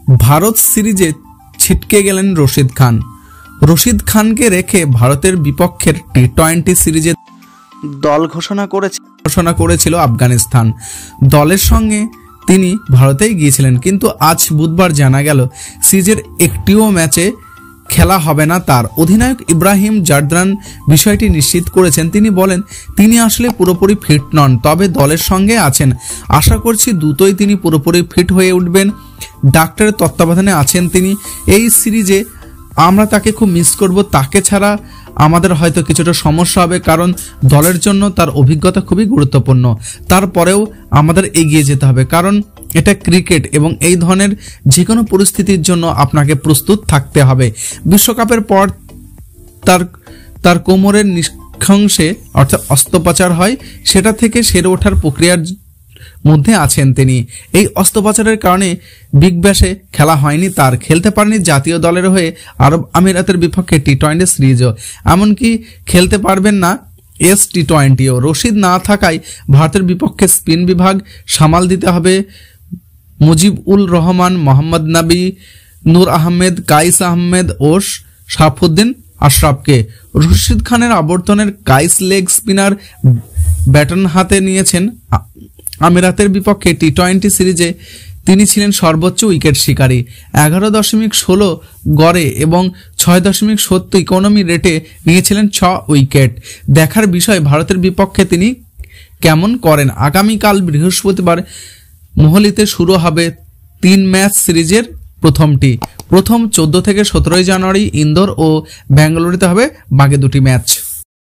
ভারত সিরিজে ছিটকে গেলেন রশিদ খান। রশিদ খানকে রেখে ভারতের বিপক্ষের টি-20 সিরিজে দল ঘোষণা করেছিল আফগানিস্তান। দলের সঙ্গে তিনি ভারতেই গিয়েছিলেন, কিন্তু আজ বুধবার জানা গেল সিরিজের একটিও ম্যাচে খেলা হবে না তার। অধিনায়ক ইব্রাহিম জারদান বিষয়টি নিশ্চিত করেছেন। তিনি বলেন, তিনি আসলে পুরোপুরি ফিট নন, তবে দলের সঙ্গে আছেন। আশা করছি দ্রুতই তিনি পুরোপুরি ফিট হয়ে উঠবেন। ডাক্তারের তত্ত্বাবধানে আছেন তিনি। এই সিরিজে আমরা তাকে খুব মিস করব। তাকে ছাড়া আমাদের হয়তো কিছুটা সমস্যা হবে, কারণ দলের জন্য তার অভিজ্ঞতা খুবই গুরুত্বপূর্ণ। তারপরেও আমাদের এগিয়ে যেতে হবে, কারণ এটা ক্রিকেট এবং এই ধরনের যে কোনো পরিস্থিতির জন্য আপনাকে প্রস্তুত থাকতে হবে। বিশ্বকাপের পর তার কোমরের নিঃশংসে অর্থাৎ অস্ত্রোপচার হয়, সেটা থেকে সেরে ওঠার প্রক্রিয়ার মধ্যে আছেন তিনি। এই অস্ত্রোপচারের কারণে বিগ ব্যাশে খেলা হয়নি তার, খেলতে পারেনি জাতীয় দলের হয়ে আরব আমিরাতের বিপক্ষে টি-20 সিরিজও, এমনকি খেলতে পারবেন না টি-20ও। রশিদ না থাকায় ভারতের বিপক্ষে স্পিন বিভাগ সামাল দিতে হবে মুজিবুল রহমান, মোহাম্মদ নবী, নূর আহমেদ, কাইস আহমেদ ও সাফুদ্দিন আশরাফকে। রশিদ খানের আবর্তনের কাইস লেগ স্পিনার ব্যাটন হাতে নিয়েছেন। আমিরাতের বিপক্ষে টি-20 সিরিজে তিনি ছিলেন সর্বোচ্চ উইকেট শিকারী। 11.16 গড়ে এবং 6.70 ইকোনমি রেটে নিয়েছিলেন 6 উইকেট। দেখার বিষয় ভারতের বিপক্ষে তিনি কেমন করেন। আগামীকাল বৃহস্পতিবার মোহালিতে শুরু হবে 3 ম্যাচ সিরিজের প্রথম 14 থেকে 17 জানুয়ারি ইন্দোর ও ব্যাঙ্গালুরুতে হবে বাকি 2টি ম্যাচ।